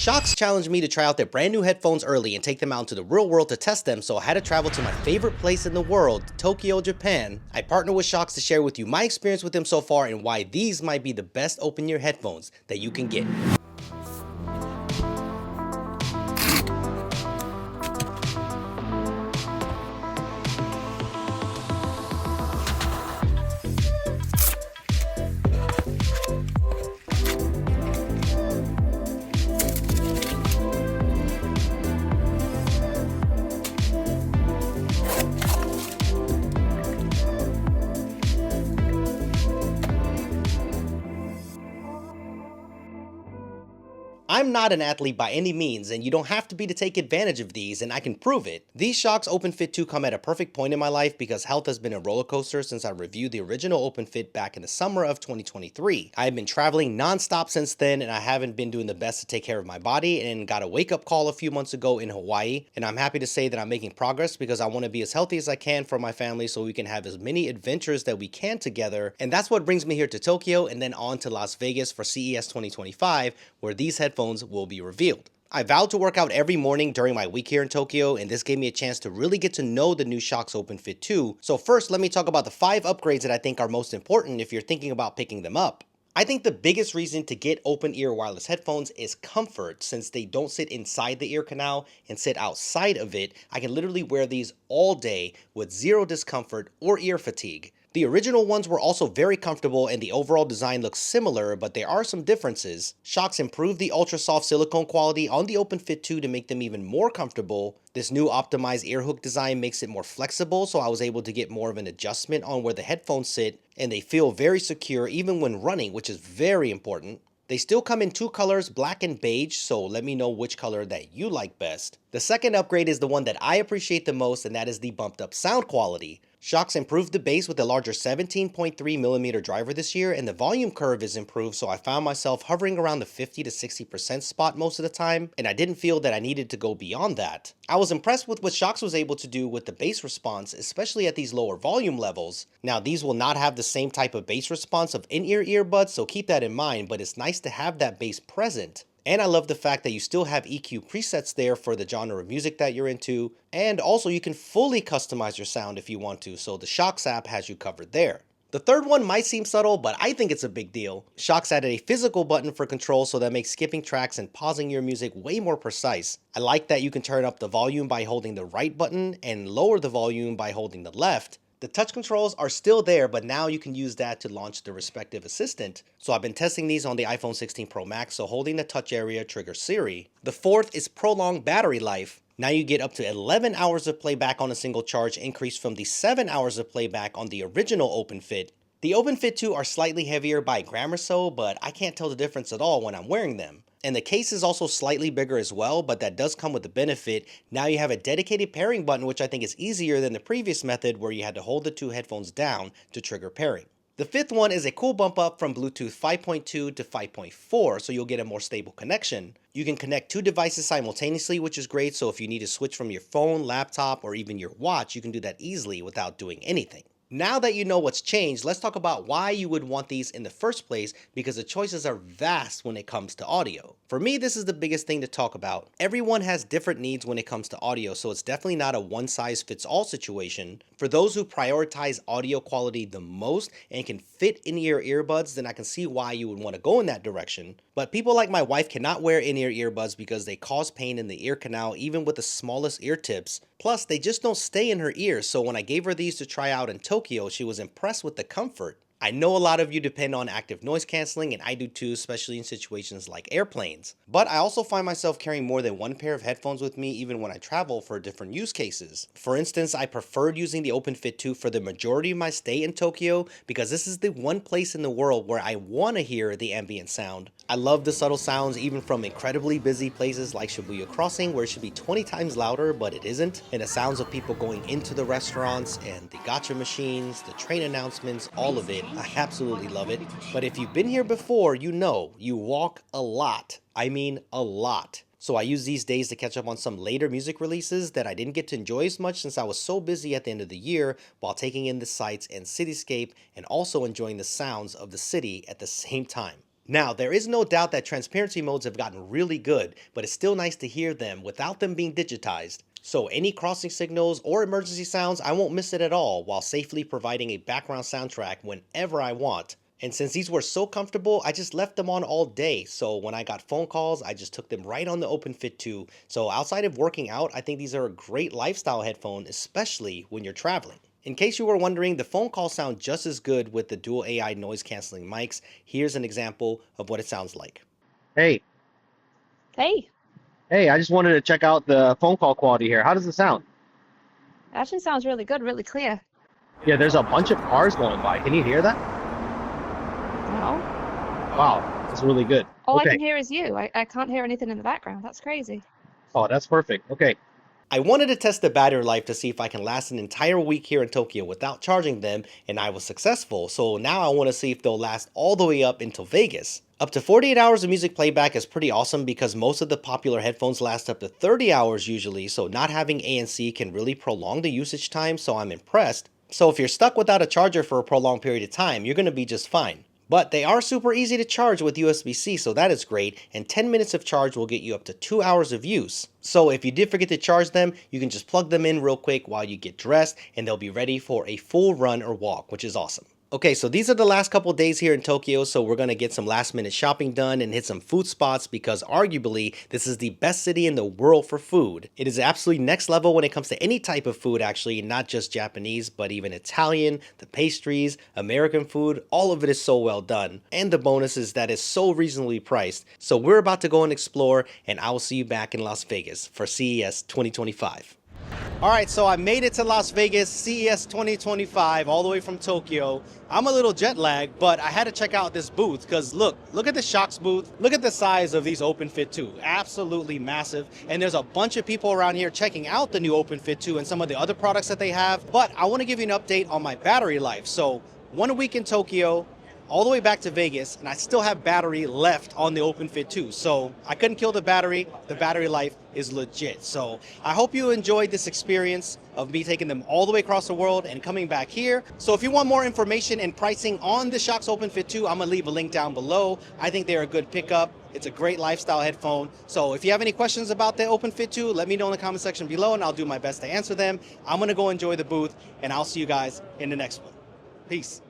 Shokz challenged me to try out their brand new headphones early and take them out into the real world to test them, so I had to travel to my favorite place in the world, Tokyo, Japan. I partnered with Shokz to share with you my experience with them so far and why these might be the best open-ear headphones that you can get. I'm not an athlete by any means, and you don't have to be to take advantage of these, and I can prove it. These Shokz OpenFit 2 come at a perfect point in my life because health has been a roller coaster since I reviewed the original OpenFit back in the summer of 2023. I have been traveling non-stop since then, and I haven't been doing the best to take care of my body, and got a wake-up call a few months ago in Hawaii, and I'm happy to say that I'm making progress because I want to be as healthy as I can for my family so we can have as many adventures that we can together, and that's what brings me here to Tokyo and then on to Las Vegas for CES 2025, where these headphones will be revealed. I vowed to work out every morning during my week here in Tokyo, and this gave me a chance to really get to know the new Shokz OpenFit 2. So first, let me talk about the 5 upgrades that I think are most important if you're thinking about picking them up. I think the biggest reason to get open ear wireless headphones is comfort. Since they don't sit inside the ear canal and sit outside of it, I can literally wear these all day with zero discomfort or ear fatigue. The original ones were also very comfortable and the overall design looks similar, but there are some differences. Shokz improved the ultra soft silicone quality on the OpenFit 2 to make them even more comfortable. This new optimized ear hook design makes it more flexible, so I was able to get more of an adjustment on where the headphones sit, and they feel very secure even when running, which is very important. They still come in 2 colors, black and beige, so let me know which color that you like best. The second upgrade is the one that I appreciate the most, and that is the bumped up sound quality. Shokz improved the bass with a larger 17.3mm driver this year, and the volume curve is improved, so I found myself hovering around the 50 to 60% spot most of the time, and I didn't feel that I needed to go beyond that. I was impressed with what Shokz was able to do with the bass response, especially at these lower volume levels. Now, these will not have the same type of bass response of in-ear earbuds, so keep that in mind, but it's nice to have that bass present. And I love the fact that you still have EQ presets there for the genre of music that you're into, and also you can fully customize your sound if you want to, so the Shokz app has you covered there. The third one might seem subtle, but I think it's a big deal. Shokz added a physical button for control, so that makes skipping tracks and pausing your music way more precise. I like that you can turn up the volume by holding the right button and lower the volume by holding the left. The touch controls are still there, but now you can use that to launch the respective assistant. So I've been testing these on the iPhone 16 Pro Max, so holding the touch area triggers Siri. The fourth is prolonged battery life. Now you get up to 11 hours of playback on a single charge, increased from the 7 hours of playback on the original OpenFit. The OpenFit 2 are slightly heavier by a gram or so, but I can't tell the difference at all when I'm wearing them. And the case is also slightly bigger as well, but that does come with the benefit. Now you have a dedicated pairing button, which I think is easier than the previous method where you had to hold the 2 headphones down to trigger pairing. The fifth one is a cool bump up from Bluetooth 5.2 to 5.4, so you'll get a more stable connection. You can connect 2 devices simultaneously, which is great, so if you need to switch from your phone, laptop, or even your watch, you can do that easily without doing anything. Now that you know what's changed, let's talk about why you would want these in the first place, because the choices are vast when it comes to audio. For me, this is the biggest thing to talk about. Everyone has different needs when it comes to audio, so it's definitely not a one-size-fits-all situation. For those who prioritize audio quality the most and can fit in-ear earbuds, then I can see why you would want to go in that direction. But people like my wife cannot wear in-ear earbuds because they cause pain in the ear canal even with the smallest ear tips. Plus, they just don't stay in her ears, so when I gave her these to try out in Tokyo, she was impressed with the comfort. I know a lot of you depend on active noise canceling, and I do too, especially in situations like airplanes. But I also find myself carrying more than one pair of headphones with me even when I travel for different use cases. For instance, I preferred using the OpenFit 2 for the majority of my stay in Tokyo because this is the one place in the world where I want to hear the ambient sound. I love the subtle sounds even from incredibly busy places like Shibuya Crossing, where it should be 20 times louder, but it isn't. And the sounds of people going into the restaurants and the gacha machines, the train announcements, all of it. I absolutely love it. But if you've been here before, you know you walk a lot. I mean a lot. So I use these days to catch up on some later music releases that I didn't get to enjoy as much since I was so busy at the end of the year while taking in the sights and cityscape and also enjoying the sounds of the city at the same time. Now, there is no doubt that transparency modes have gotten really good, but it's still nice to hear them without them being digitized. So any crossing signals or emergency sounds, I won't miss it at all, while safely providing a background soundtrack whenever I want. And since these were so comfortable, I just left them on all day. So when I got phone calls, I just took them right on the OpenFit 2. So outside of working out, I think these are a great lifestyle headphone, especially when you're traveling. In case you were wondering, the phone calls sound just as good with the dual AI noise canceling mics. Here's an example of what it sounds like. Hey, Hey, hey, I just wanted to check out the phone call quality here. How does it sound? actually sounds really good, really clear. Yeah, there's a bunch of cars going by. Can you hear that? No, Wow, that's really good. all I Okay. can hear is you. I can't hear anything in the background. That's crazy. Oh, that's perfect. Okay. I wanted to test the battery life to see if I can last an entire week here in Tokyo without charging them, and I was successful. So now I want to see if they'll last all the way up until Vegas. Up to 48 hours of music playback is pretty awesome because most of the popular headphones last up to 30 hours usually, so not having ANC can really prolong the usage time, so I'm impressed. So if you're stuck without a charger for a prolonged period of time, you're going to be just fine. But they are super easy to charge with USB-C, so that is great, and 10 minutes of charge will get you up to 2 hours of use. So if you did forget to charge them, you can just plug them in real quick while you get dressed, and they'll be ready for a full run or walk, which is awesome. Okay, so these are the last couple days here in Tokyo, so we're gonna get some last minute shopping done and hit some food spots because arguably this is the best city in the world for food. It is absolutely next level when it comes to any type of food actually, not just Japanese, but even Italian, the pastries, American food, all of it is so well done. And the bonus is that it's so reasonably priced. So we're about to go and explore, and I will see you back in Las Vegas for CES 2025. Alright, so I made it to Las Vegas, CES 2025, all the way from Tokyo. I'm a little jet lagged, but I had to check out this booth, because look at the Shokz booth. Look at the size of these OpenFit 2, absolutely massive. And there's a bunch of people around here checking out the new OpenFit 2 and some of the other products that they have. But I want to give you an update on my battery life. So, 1 week in Tokyo, all the way back to Vegas, and I still have battery left on the OpenFit 2. So I couldn't kill the battery life is legit. So I hope you enjoyed this experience of me taking them all the way across the world and coming back here. So if you want more information and pricing on the Shokz OpenFit 2, I'm gonna leave a link down below. I think they're a good pickup. It's a great lifestyle headphone. So if you have any questions about the OpenFit 2, let me know in the comment section below and I'll do my best to answer them. I'm gonna go enjoy the booth and I'll see you guys in the next one. Peace.